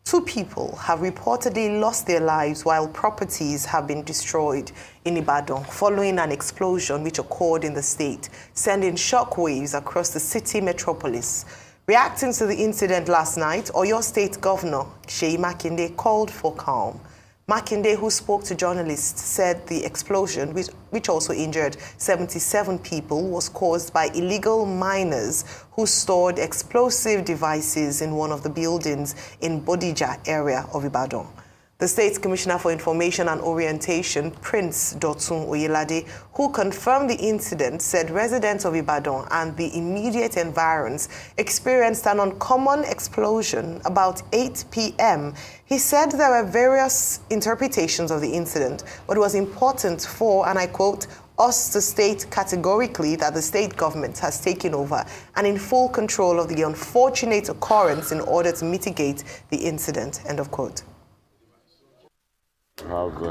2 people have reportedly lost their lives while properties have been destroyed in Ibadan following an explosion which occurred in the state, sending shockwaves across the city metropolis. Reacting to the incident last night, Oyo State Governor Seyi Makinde called for calm. Makinde, who spoke to journalists, said the explosion, which also injured 77 people, was caused by illegal miners who stored explosive devices in one of the buildings in Bodija area of Ibadan. The State Commissioner for Information and Orientation, Prince Dotun Oyelade, who confirmed the incident, said residents of Ibadan and the immediate environs experienced an uncommon explosion about 8 p.m. He said there were various interpretations of the incident, but it was important for, and I quote, us to state categorically that the state government has taken over and in full control of the unfortunate occurrence in order to mitigate the incident, end of quote. Have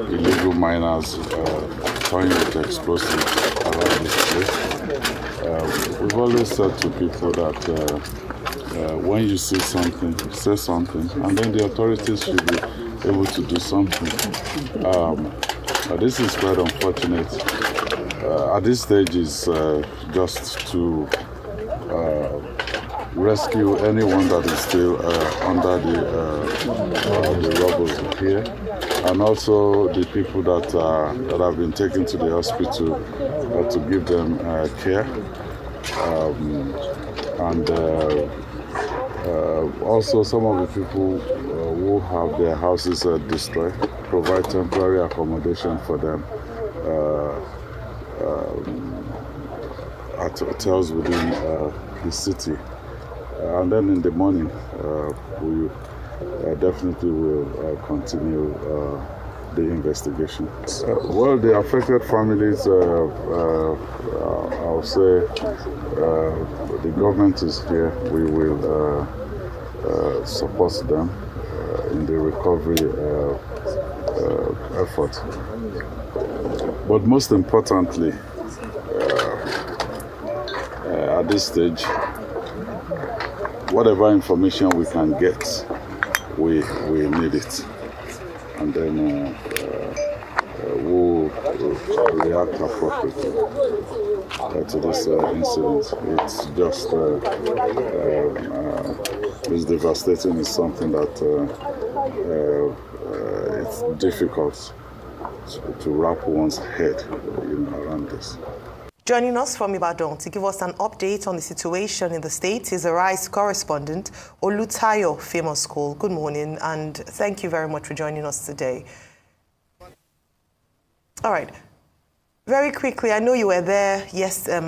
illegal miners toying with explosives around this place. We've always said to people that when you see something, say something, and then the authorities should be able to do something. This is quite unfortunate. At this stage, is just to rescue anyone that is still under the rubble here, and also the people that have been taken to the hospital to give them care, and also some of the people who have their houses destroyed, provide temporary accommodation for them at hotels within the city. And then in the morning, we definitely will continue the investigation. Well, the affected families, I'll say the government is here. We will support them in the recovery effort. But most importantly, at this stage, whatever information we can get, we need it, and then we'll react appropriately to this incident. It's just it's devastating. It's something that it's difficult to wrap one's head, around this. Joining us from Ibadan to give us an update on the situation in the state is Arise correspondent Olutayo Famous School. Good morning, and thank you very much for joining us today. All right. Very quickly, I know you were there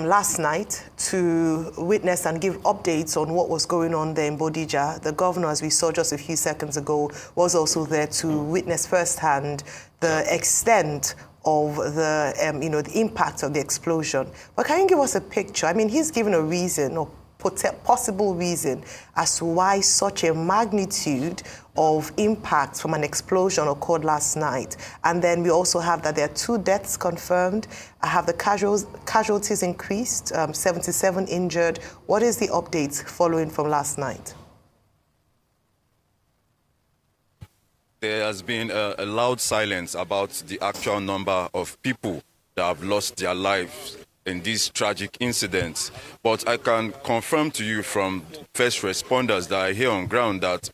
last night to witness and give updates on what was going on there in Bodija. The governor, as we saw just a few seconds ago, was also there to witness firsthand the extent of the, the impact of the explosion. But can you give us a picture? I mean, he's given a reason or possible reason as to why such a magnitude of impact from an explosion occurred last night. And then we also have that there are 2 deaths confirmed. I have the casualties increased, 77 injured. What is the updates following from last night? There has been a loud silence about the actual number of people that have lost their lives in these tragic incidents. But I can confirm to you from first responders that are here on ground that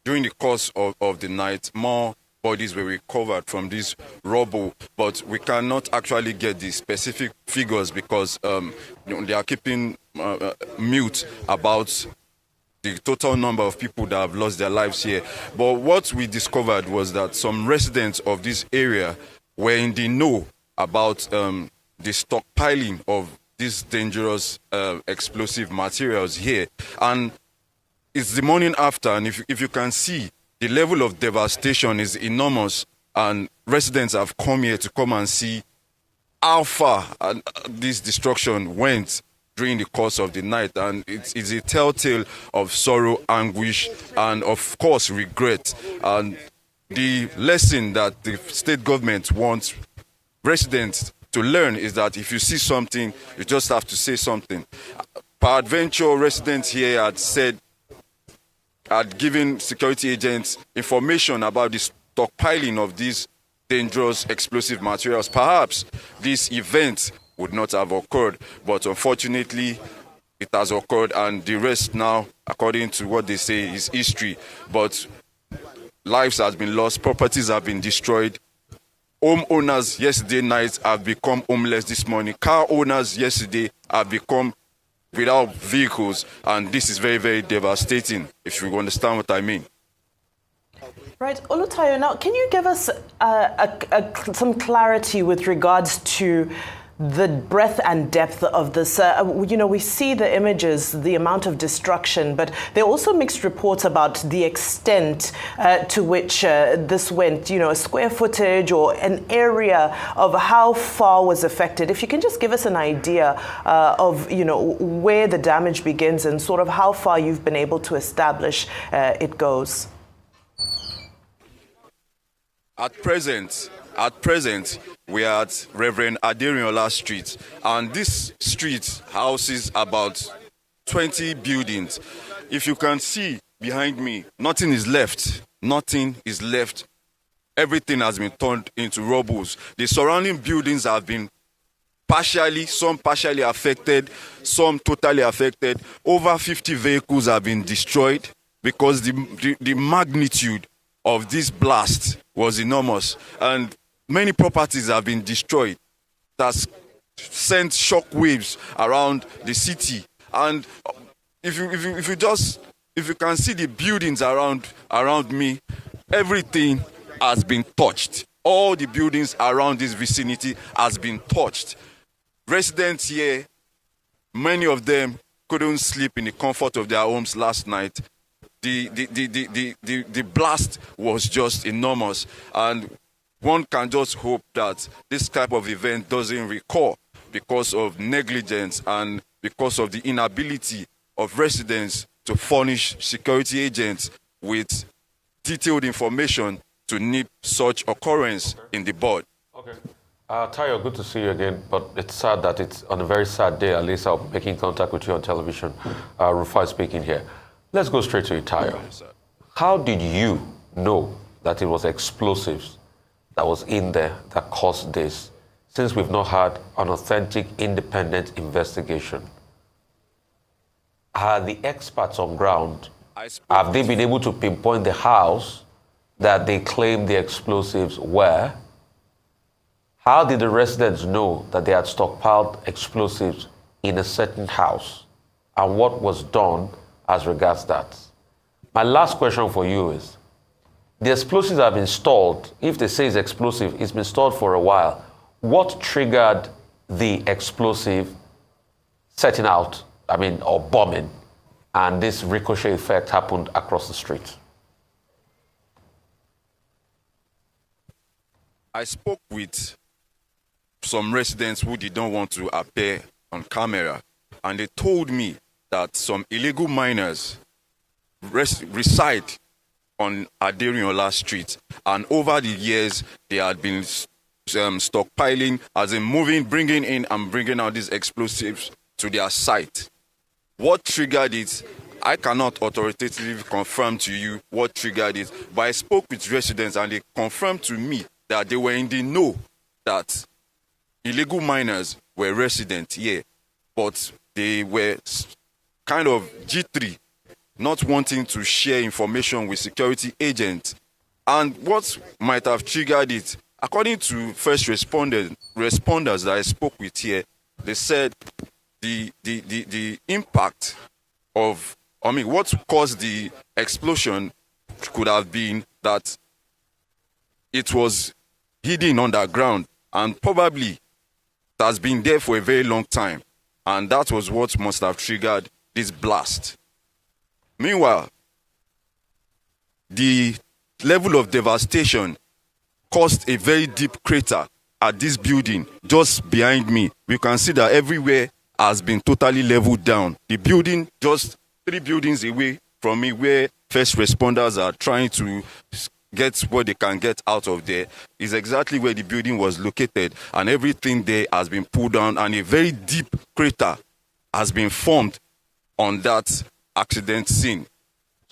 during the course of the night, more bodies were recovered from this rubble. But we cannot actually get the specific figures because they are keeping mute about the total number of people that have lost their lives here. But what we discovered was that some residents of this area were in the know about the stockpiling of these dangerous explosive materials here. And it's the morning after, and if you can see, the level of devastation is enormous, and residents have come here to come and see how far this destruction went during the course of the night, and it's a telltale of sorrow, anguish, and of course regret. And the lesson that the state government wants residents to learn is that if you see something, you just have to say something. Peradventure, residents here had said had given security agents information about the stockpiling of these dangerous explosive materials, perhaps this event would not have occurred. But unfortunately, it has occurred, and the rest now, according to what they say, is history. But lives have been lost, properties have been destroyed. Homeowners yesterday night have become homeless this morning. Car owners yesterday have become without vehicles, and this is very, very devastating, if you understand what I mean. Right, Olutayo, now can you give us some clarity with regards to the breadth and depth of this? You know, we see the images, the amount of destruction, but there are also mixed reports about the extent to which this went, you know, a square footage or an area of how far was affected. If you can just give us an idea of, you know, where the damage begins and sort of how far you've been able to establish it goes. At present, we are at Reverend Aderinola Street, and this street houses about 20 buildings. If you can see behind me, nothing is left. Nothing is left. Everything has been turned into rubble. The surrounding buildings have been some partially affected, some totally affected. Over 50 vehicles have been destroyed because the magnitude of this blast was enormous, and many properties have been destroyed. That's sent shock waves around the city. And if you can see the buildings around me, everything has been touched. All the buildings around this vicinity has been touched. Residents here, many of them couldn't sleep in the comfort of their homes last night. The blast was just enormous, and one can just hope that this type of event doesn't recur because of negligence and because of the inability of residents to furnish security agents with detailed information to nip such occurrence in the bud. Okay. Tayo, good to see you again, but it's sad that it's on a very sad day. At least I'm making contact with you on television. Rufai speaking here. Let's go straight to it, Tayo. How did you know that it was explosives that was in there that caused this, since we've not had an authentic, independent investigation? Are the experts on ground, have they been able to pinpoint the house that they claim the explosives were? How did the residents know that they had stockpiled explosives in a certain house? And what was done as regards that? My last question for you is, the explosives have been stored. If they say it's explosive, it's been stored for a while. What triggered the explosive setting out, or bombing, and this ricochet effect happened across the street? I spoke with some residents who did not want to appear on camera, and they told me that some illegal miners reside on Aderinola Street, and over the years they had been stockpiling, as in bringing in and bringing out these explosives to their site. What triggered it, I cannot authoritatively confirm to you what triggered it, but I spoke with residents and they confirmed to me that they were in the know that illegal miners were resident here, but they were kind of jittery, not wanting to share information with security agents. And what might have triggered it, according to first responders that I spoke with here, they said the impact of, what caused the explosion could have been that it was hidden underground, and probably it has been there for a very long time, and that was what must have triggered this blast. Meanwhile, the level of devastation caused a very deep crater at this building just behind me. You can see that everywhere has been totally leveled down. The building just 3 buildings away from me, where first responders are trying to get what they can get out of there, is exactly where the building was located, and everything there has been pulled down, and a very deep crater has been formed on that accident scene.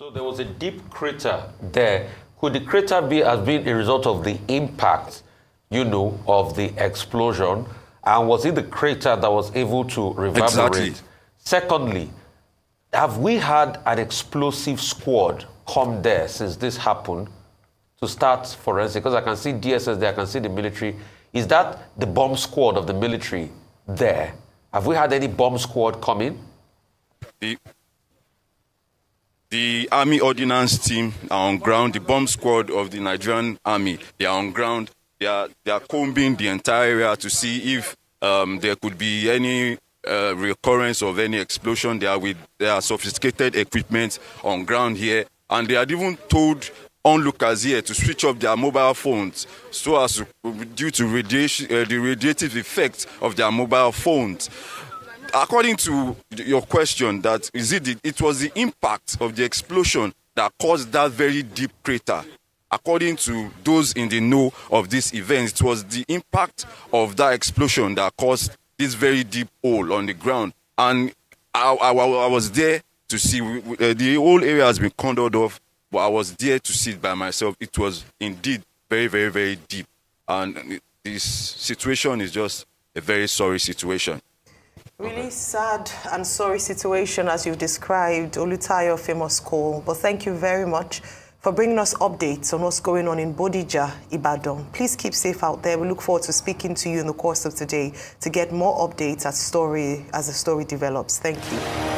So there was a deep crater there. Could the crater have been a result of the impact, of the explosion? And was it the crater that was able to reverberate? Exactly. Secondly, have we had an explosive squad come there since this happened to start forensic? Because I can see DSS there, I can see the military. Is that the bomb squad of the military there? Have we had any bomb squad come in? The Army Ordnance team are on ground. The bomb squad of the Nigerian Army, they are on ground. They are combing the entire area to see if there could be any recurrence of any explosion. They are sophisticated equipment on ground here, and they had even told onlookers here to switch off their mobile phones so as due to radiation, the radiative effects of their mobile phones. According to your question, that it was the impact of the explosion that caused that very deep crater. According to those in the know of this event, it was the impact of that explosion that caused this very deep hole on the ground. And I was there to see. The whole area has been cordoned off, but I was there to see it by myself. It was indeed very, very, very deep. And this situation is just a very sorry situation. Really sad and sorry situation as you've described, Olutayo famous call. But thank you very much for bringing us updates on what's going on in Bodija, Ibadan. Please keep safe out there. We look forward to speaking to you in the course of today to get more updates as the story develops. Thank you.